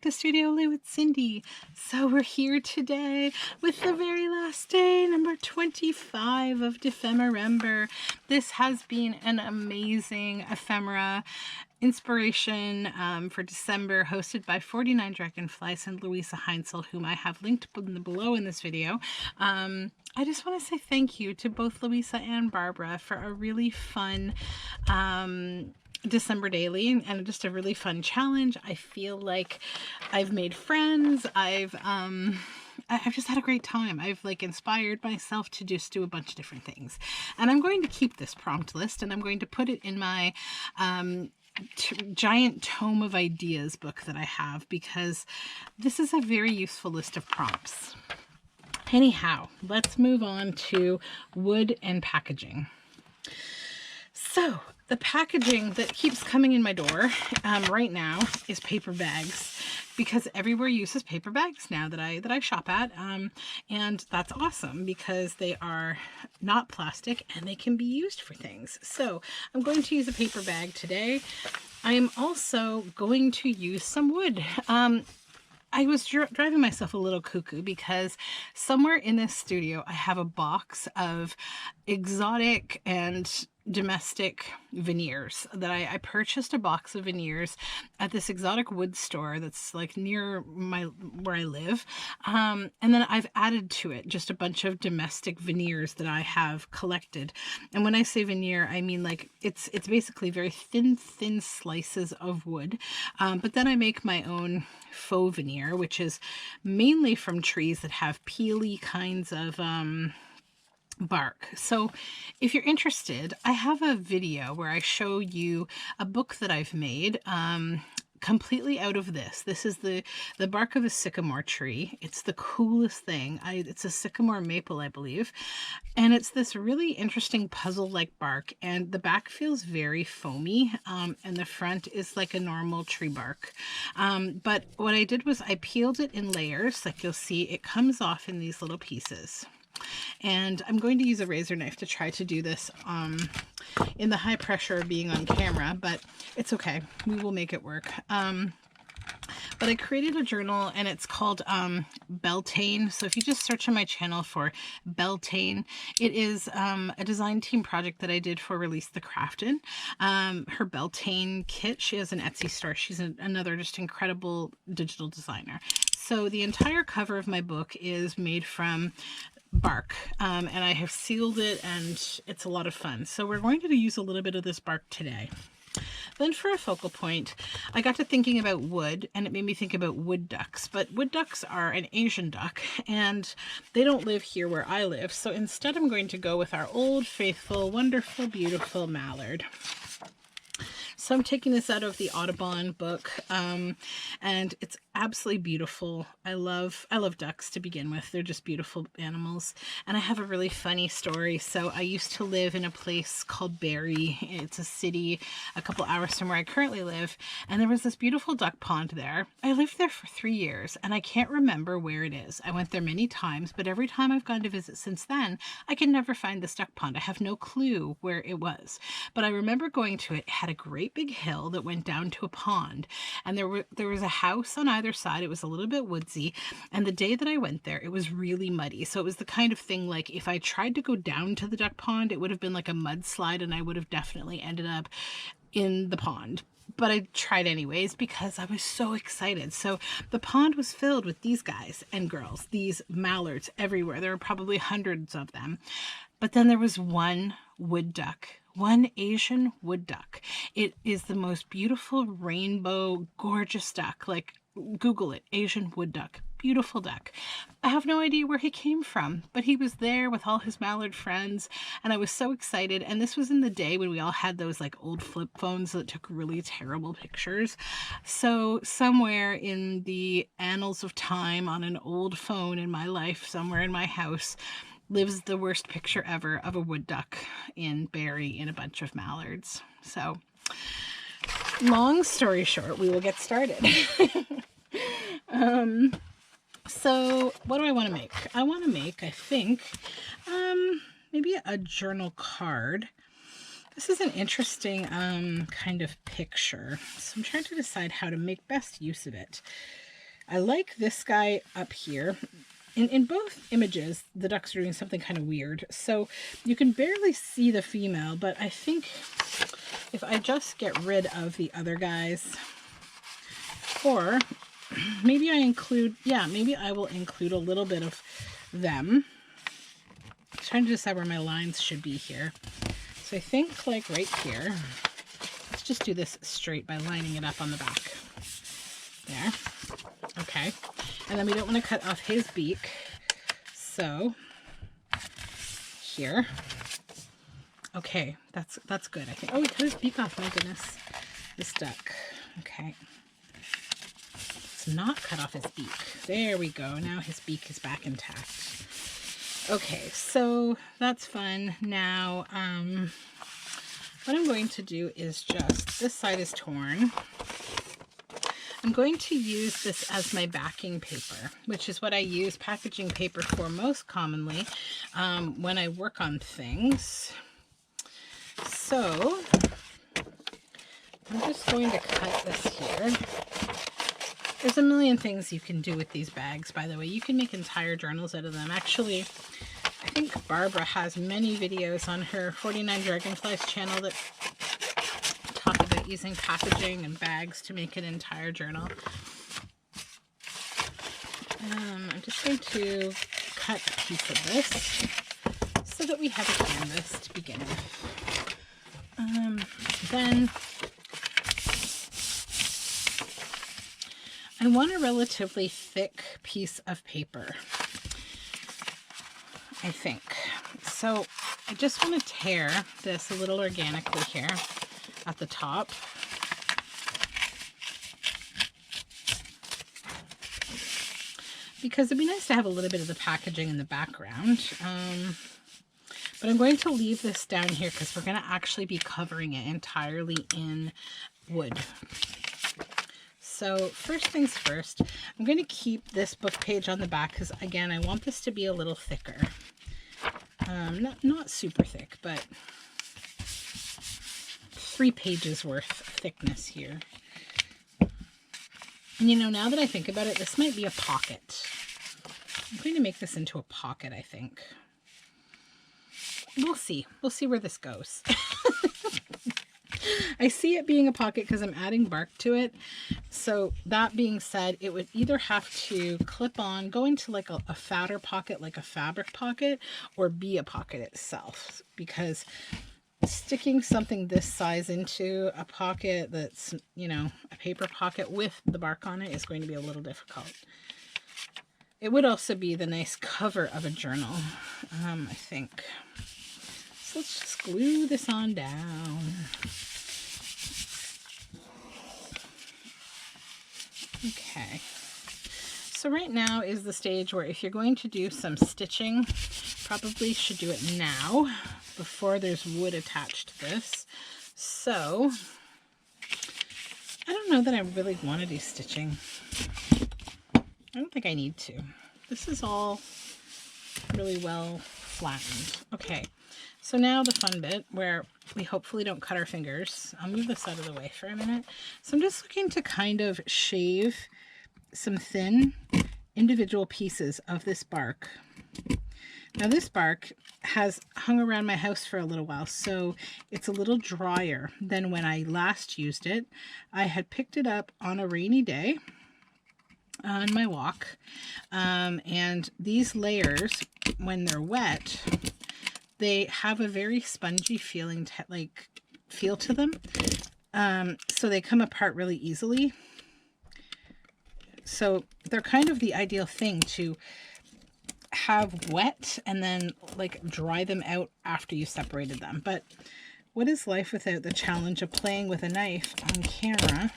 to Studioloo with Cindy. So we're here today with the very last day, number 25 of DEPHEMEREMBER. This has been an amazing ephemera inspiration for December, hosted by 49 Dragonflies and Louisa Heinzel, whom I have linked below in this video. I just want to say thank you to both Louisa and Barbara for a really fun December daily and just a really fun challenge. I feel like I've made friends. I've just had a great time. I've inspired myself to just do a bunch of different things. And I'm going to keep this prompt list and I'm going to put it in my giant tome of ideas book that I have, because this is a very useful list of prompts. Anyhow, let's move on to wood and packaging. So the packaging that keeps coming in my door right now is paper bags, because everywhere uses paper bags now that I shop at, and that's awesome because they are not plastic and they can be used for things. So I'm going to use a paper bag today. I am also going to use some wood. I was driving myself a little cuckoo because somewhere in this studio I have a box of exotic and domestic veneers that I purchased a box of veneers at this exotic wood store that's near where I live, and then I've added to it just a bunch of domestic veneers that I have collected. And when I say veneer, I mean it's basically very thin slices of wood, but then I make my own faux veneer, which is mainly from trees that have peely kinds of bark. So if you're interested, I have a video where I show you a book that I've made completely out of this. This is the bark of a sycamore tree. It's the coolest thing. It's a sycamore maple, I believe. And it's this really interesting puzzle-like bark, and the back feels very foamy, and the front is like a normal tree bark. But what I did was I peeled it in layers. Like you'll see, it comes off in these little pieces. And I'm going to use a razor knife to try to do this in the high pressure of being on camera, but it's okay. We will make it work. But I created a journal and it's called Beltane. So if you just search on my channel for Beltane, it is a design team project that I did for Release the Craftin. Her Beltane kit, she has an Etsy store. She's another just incredible digital designer. So the entire cover of my book is made from bark, and I have sealed it, and it's a lot of fun. So we're going to use a little bit of this bark today. Then for a focal point, I got to thinking about wood, and it made me think about wood ducks. But wood ducks are an Asian duck, and they don't live here where I live. So instead I'm going to go with our old, faithful, wonderful, beautiful mallard. So I'm taking this out of the Audubon book, and it's absolutely beautiful. I love ducks to begin with. They're just beautiful animals. And I have a really funny story. So I used to live in a place called Barrie. It's a city a couple hours from where I currently live. And there was this beautiful duck pond there. I lived there for 3 years and I can't remember where it is. I went there many times, but every time I've gone to visit since then, I can never find this duck pond. I have no clue where it was. But I remember going to it. It had a great big hill that went down to a pond. And there was a house on either side. It was a little bit woodsy, and the day that I went there it was really muddy. So it was the kind of thing if I tried to go down to the duck pond, it would have been like a mudslide and I would have definitely ended up in the pond. But I tried anyways because I was so excited. So the pond was filled with these guys and girls, these mallards everywhere. There were probably hundreds of them. But then there was one wood duck, one Asian wood duck. It is the most beautiful rainbow, gorgeous duck. Google it, Asian wood duck. Beautiful duck. I have no idea where he came from, but he was there with all his mallard friends, and I was so excited. And this was in the day when we all had those old flip phones that took really terrible pictures. So somewhere in the annals of time on an old phone in my life, somewhere in my house, lives the worst picture ever of a wood duck in Barrie in a bunch of mallards. So long story short, we will get started. So what do I want to make? I want to make, I think, maybe a journal card. This is an interesting kind of picture. So I'm trying to decide how to make best use of it. I like this guy up here. In both images, the ducks are doing something kind of weird. So you can barely see the female, but I think if I just get rid of the other guys, or maybe I include, yeah, maybe I will include a little bit of them. I'm trying to decide where my lines should be here. So I think like right here, let's just do this straight by lining it up on the back. There. Okay. And then we don't want to cut off his beak. So here. Okay, that's good, I think. Oh, we cut his beak off, my goodness. This duck. Okay. Let's not cut off his beak. There we go. Now his beak is back intact. Okay, so that's fun. Now, what I'm going to do is just, this side is torn. I'm going to use this as my backing paper, which is what I use packaging paper for most commonly when I work on things. So I'm just going to cut this here. There's a million things you can do with these bags, by the way. You can make entire journals out of them. Actually, I think Barbara has many videos on her 49 Dragonflies channel that talk about using packaging and bags to make an entire journal. I'm just going to cut a piece of this so that we have a canvas to begin with. Then I want a relatively thick piece of paper, I think. So I just want to tear this a little organically here at the top. Because it'd be nice to have a little bit of the packaging in the background. But I'm going to leave this down here because we're going to actually be covering it entirely in wood. So first things first, I'm going to keep this book page on the back because, again, I want this to be a little thicker. Not super thick, but 3 pages worth of thickness here. And you know, now that I think about it, this might be a pocket. I'm going to make this into a pocket, I think. We'll see. We'll see where this goes. I see it being a pocket because I'm adding bark to it. So that being said, it would either have to clip on, go into like a fatter pocket, like a fabric pocket, or be a pocket itself. Because sticking something this size into a pocket that's, you know, a paper pocket with the bark on it is going to be a little difficult. It would also be the nice cover of a journal, I think. So let's just glue this on down. Okay. So right now is the stage where if you're going to do some stitching, probably should do it now before there's wood attached to this. So I don't know that I really want to do stitching. I don't think I need to. This is all really well flattened. Okay, so now the fun bit where we hopefully don't cut our fingers. I'll move this out of the way for a minute. So I'm just looking to kind of shave some thin individual pieces of this bark. Now this bark has hung around my house for a little while, so it's a little drier than when I last used it. I had picked it up on a rainy day on my walk, and these layers, when they're wet, they have a very spongy feeling, feel to them, so they come apart really easily. So they're kind of the ideal thing to have wet and then like dry them out after you separated them. But what is life without the challenge of playing with a knife on camera?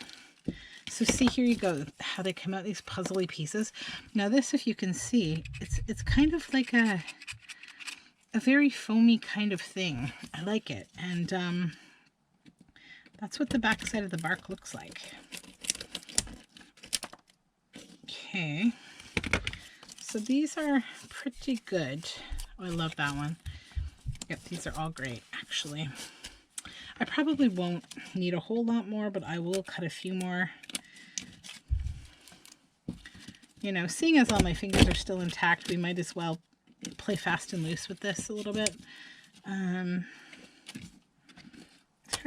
So see, here you go, how they come out, these puzzly pieces. Now this, if you can see, it's kind of like a very foamy kind of thing. I like it. And that's what the back side of the bark looks like. Okay. So these are pretty good. Oh, I love that one. Yep, these are all great, actually. I probably won't need a whole lot more, but I will cut a few more. You know, seeing as all my fingers are still intact, we might as well play fast and loose with this a little bit. Trying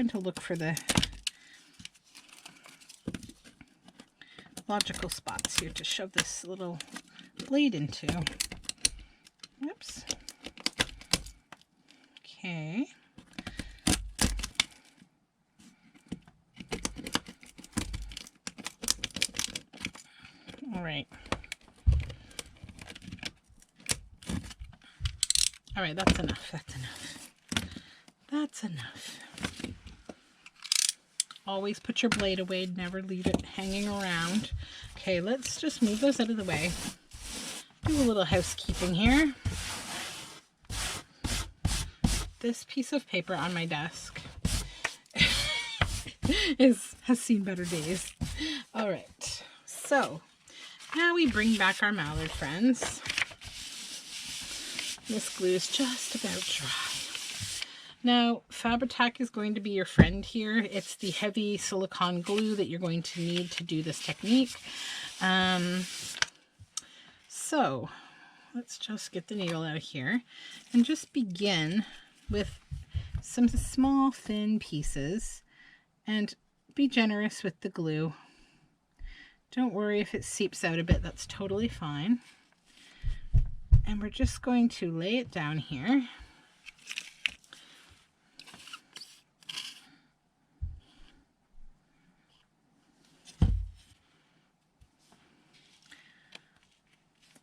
to look for the logical spots here to shove this little blade into. Oops. Okay. All right. All right, that's enough. That's enough. That's enough. Always put your blade away. Never leave it hanging around. Okay, let's just move those out of the way. Do a little housekeeping here. This piece of paper on my desk has seen better days. All right, so now we bring back our mallard friends. This glue is just about dry. Now, Fabri-Tac is going to be your friend here. It's the heavy silicone glue that you're going to need to do this technique. So, let's just get the needle out of here and just begin with some small, thin pieces and be generous with the glue. Don't worry if it seeps out a bit, that's totally fine. And we're just going to lay it down here.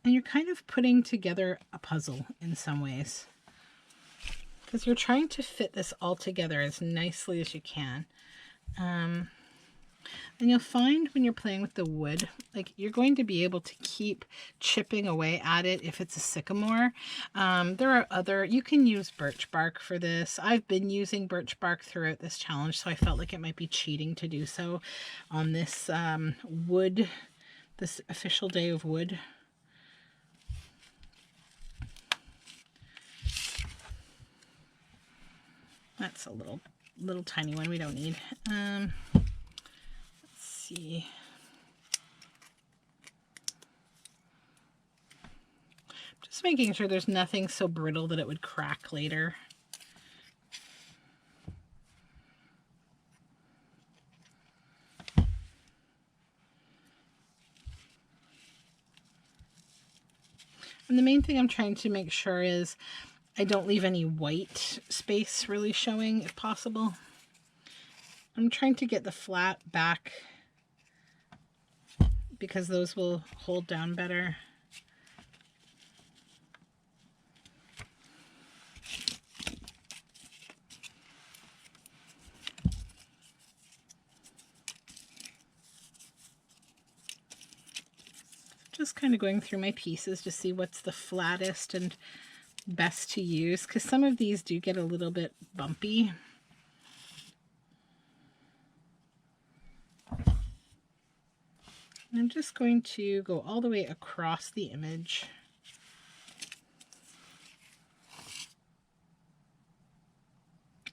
And you're kind of putting together a puzzle in some ways, because you're trying to fit this all together as nicely as you can. And you'll find when you're playing with the wood, like you're going to be able to keep chipping away at it if it's a sycamore. There are other, you can use birch bark for this. I've been using birch bark throughout this challenge, so I felt like it might be cheating to do so on this wood, this official day of wood. That's a little tiny one we don't need. Let's see. Just making sure there's nothing so brittle that it would crack later. And the main thing I'm trying to make sure is I don't leave any white space really showing if possible. I'm trying to get the flat back because those will hold down better. Just kind of going through my pieces to see what's the flattest and best to use, because some of these do get a little bit bumpy. I'm just going to go all the way across the image.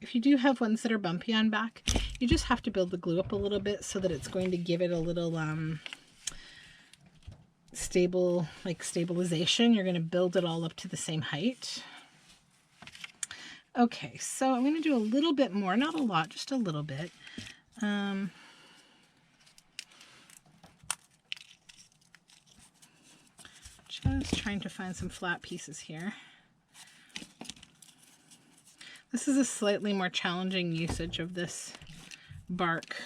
If you do have ones that are bumpy on back, you just have to build the glue up a little bit so that it's going to give it a little stabilization. You're going to build it all up to the same height. Okay, so I'm going to do a little bit more, not a lot, just a little bit. Just trying to find some flat pieces here. This is a slightly more challenging usage of this bark.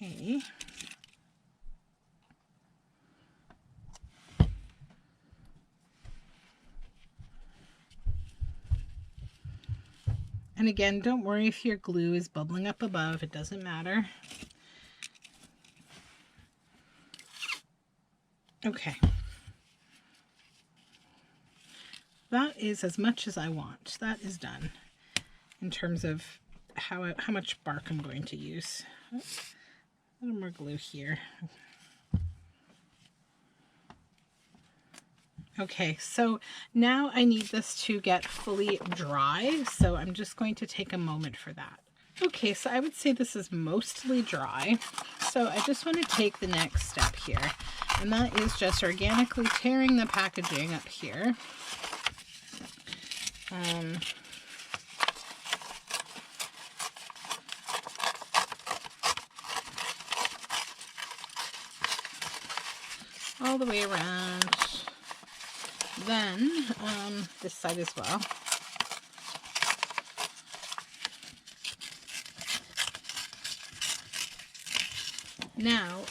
Okay. And again, don't worry if your glue is bubbling up above, it doesn't matter. Okay. That is as much as I want. That is done in terms of how much bark I'm going to use. A little more glue here. Okay, so now I need this to get fully dry, so I'm just going to take a moment for that. Okay, so I would say this is mostly dry. So I just want to take the next step here, and that is just organically tearing the packaging up here. All the way around. Then this side as well. Now,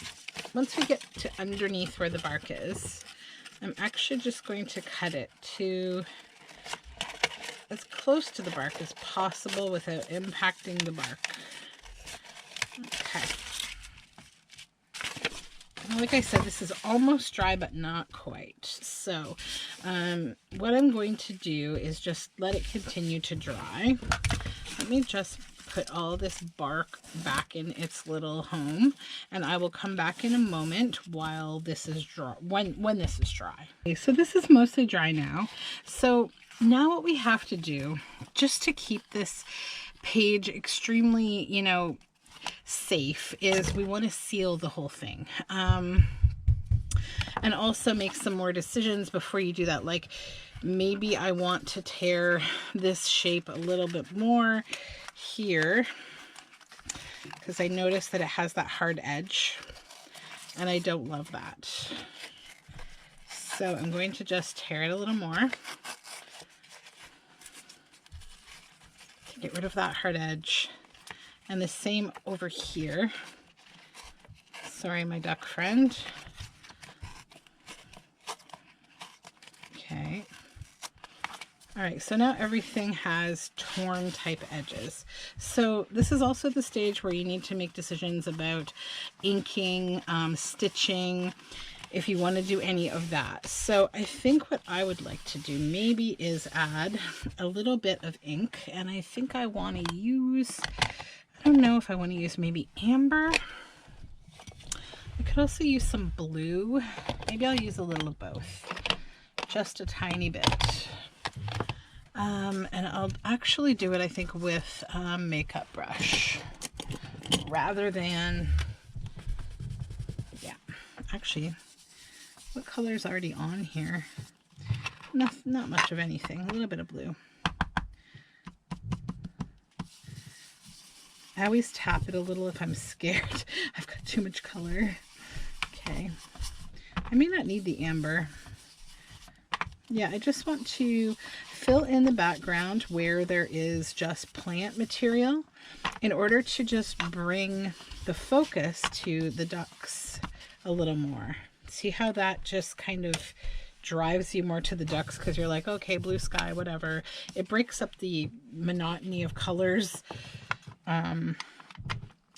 once we get to underneath where the bark is, I'm actually just going to cut it to as close to the bark as possible without impacting the bark. Okay. Like I said, this is almost dry, but not quite. So what I'm going to do is just let it continue to dry. Let me just put all this bark back in its little home, and I will come back in a moment while this is dry, when this is dry. Okay, so this is mostly dry now. So now what we have to do, just to keep this page extremely, you know, safe, is we want to seal the whole thing. And also make some more decisions before you do that. Like, maybe I want to tear this shape a little bit more here, because I noticed that it has that hard edge, and I don't love that. So I'm going to just tear it a little more to get rid of that hard edge. And the same over here. Sorry, my duck friend. Okay. All right, so now everything has torn type edges. So this is also the stage where you need to make decisions about inking, stitching, if you want to do any of that. So I think what I would like to do maybe is add a little bit of ink, and I think I want to use, I don't know if I want to use maybe amber. I could also use some blue. Maybe I'll use a little of both, just a tiny bit. And I'll actually do it, I think, with a makeup brush rather than, yeah, actually, what color is already on here? Not much of anything, a little bit of blue. I always tap it a little if I'm scared I've got too much color. Okay, I may not need the amber. Yeah, I just want to fill in the background where there is just plant material in order to just bring the focus to the ducks a little more. See how that just kind of drives you more to the ducks, because you're like, okay, blue sky, whatever. It breaks up the monotony of colors.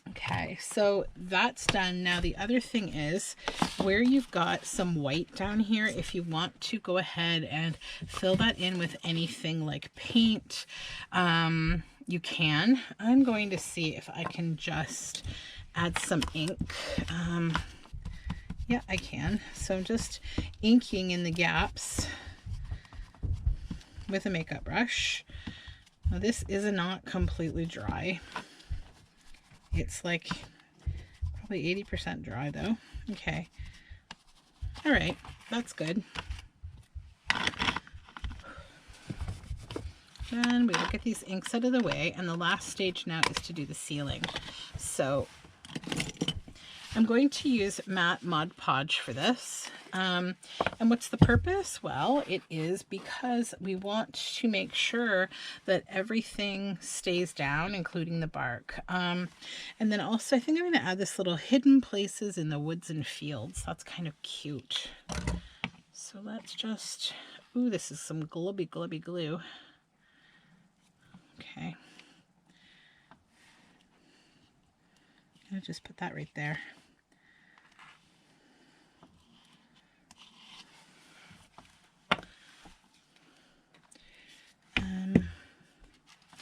Okay, so that's done. Now the other thing is, where you've got some white down here, if you want to go ahead and fill that in with anything like paint, you can. I'm going to see if I can just add some ink. Yeah, I can. So I'm just inking in the gaps with a makeup brush. Now this is not completely dry. It's like probably 80% dry though. Okay. All right, that's good. Then we will get these inks out of the way, and the last stage now is to do the sealing. So I'm going to use matte Mod Podge for this. And what's the purpose? Well, it is because we want to make sure that everything stays down, including the bark. And then also I think I'm going to add this little hidden places in the woods and fields. That's kind of cute. So let's just, ooh, this is some glubby glue. Okay. I'll just put that right there.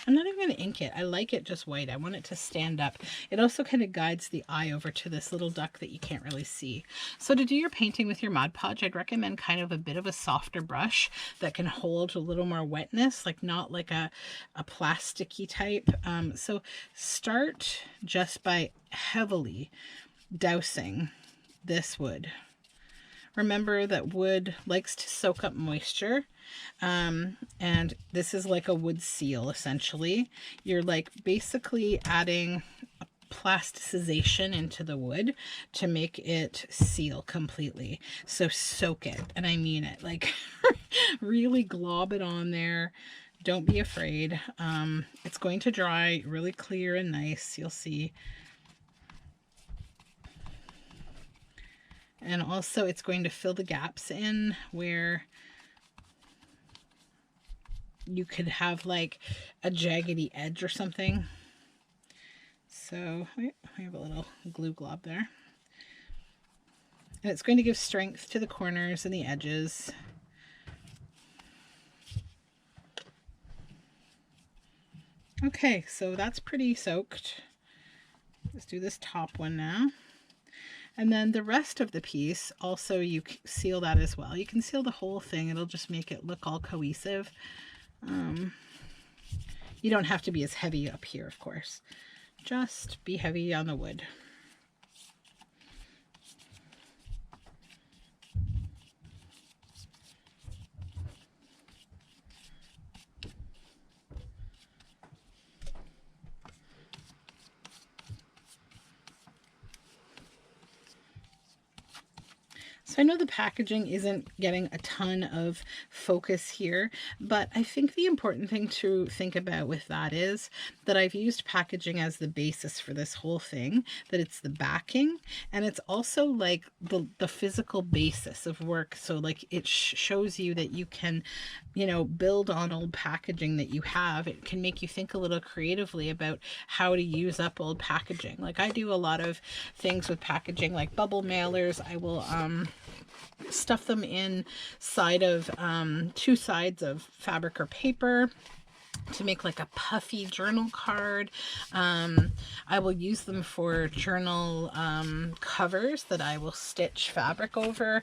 I'm not even going to ink it. I like it just white. I want it to stand up. It also kind of guides the eye over to this little duck that you can't really see. So to do your painting with your Mod Podge, I'd recommend kind of a bit of a softer brush that can hold a little more wetness, like not like a plasticky type. So start just by heavily dousing this wood. Remember that wood likes to soak up moisture, and this is like a wood seal essentially. You're like basically adding a plasticization into the wood to make it seal completely. So soak it, and I mean it, like really glob it on there. Don't be afraid. It's going to dry really clear and nice, you'll see. And also it's going to fill the gaps in where you could have like a jaggedy edge or something. So we have a little glue glob there. And it's going to give strength to the corners and the edges. Okay, so that's pretty soaked. Let's do this top one now. And then the rest of the piece, also you seal that as well. You can seal the whole thing. It'll just make it look all cohesive. You don't have to be as heavy up here, of course. Just be heavy on the wood. So I know the packaging isn't getting a ton of focus here, but I think the important thing to think about with that is that I've used packaging as the basis for this whole thing, that it's the backing, and it's also like the physical basis of work. So like it shows you that you can, you know, build on old packaging that you have. It can make you think a little creatively about how to use up old packaging. Like I do a lot of things with packaging, like bubble mailers. I will stuff them inside of two sides of fabric or paper to make like a puffy journal card. I will use them for journal covers that I will stitch fabric over.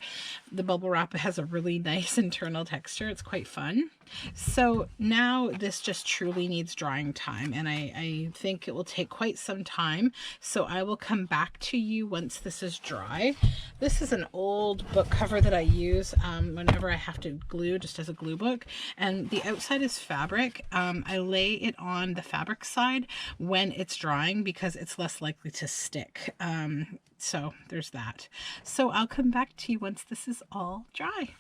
The bubble wrap has a really nice internal texture. It's quite fun. So now this just truly needs drying time, and I think it will take quite some time. So I will come back to you once this is dry. This is an old book cover that I use whenever I have to glue, just as a glue book, and the outside is fabric. I lay it on the fabric side when it's drying because it's less likely to stick. So there's that. So I'll come back to you once this is all dry.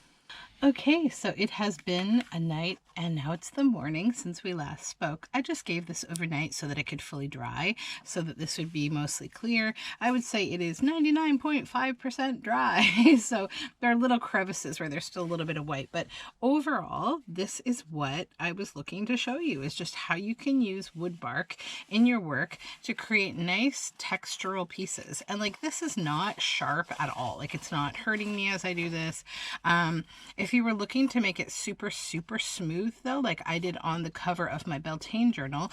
Okay, so it has been a night and now it's the morning since we last spoke. I just gave this overnight so that it could fully dry, so that this would be mostly clear. I would say it is 99.5% dry. So there are little crevices where there's still a little bit of white, but overall, this is what I was looking to show you, is just how you can use wood bark in your work to create nice textural pieces. And like, this is not sharp at all. Like, it's not hurting me as I do this. If you were looking to make it super, super smooth though, like I did on the cover of my Beltane journal,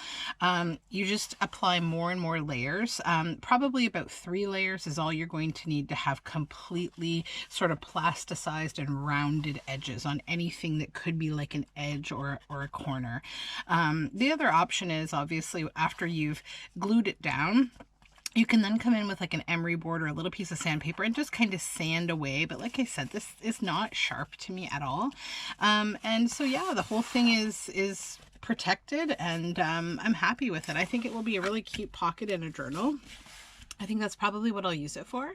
you just apply more and more layers. Probably about 3 layers is all you're going to need to have completely sort of plasticized and rounded edges on anything that could be like an edge or a corner. The other option is, obviously, after you've glued it down, you can then come in with like an emery board or a little piece of sandpaper and just kind of sand away. But like I said, this is not sharp to me at all. And so yeah, the whole thing is protected, and I'm happy with it. I think it will be a really cute pocket in a journal. I think that's probably what I'll use it for.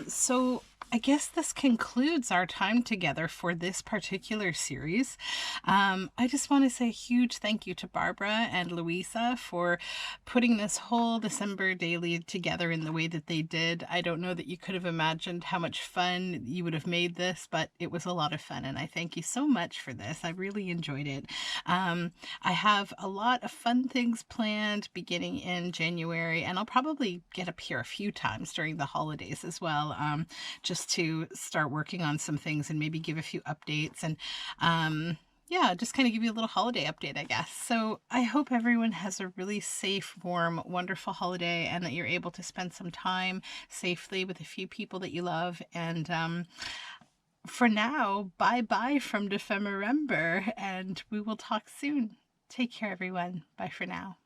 So I guess this concludes our time together for this particular series. I just want to say a huge thank you to Barbara and Louisa for putting this whole December daily together in the way that they did. I don't know that you could have imagined how much fun you would have made this, but it was a lot of fun, and I thank you so much for this. I really enjoyed it. I have a lot of fun things planned beginning in January, and I'll probably get up here a few times during the holidays as well, just to start working on some things and maybe give a few updates. And yeah, just kind of give you a little holiday update, I guess. So I hope everyone has a really safe, warm, wonderful holiday, and that you're able to spend some time safely with a few people that you love. And for now, bye-bye from DEPHEMEREMBER, and we will talk soon. Take care, everyone. Bye for now.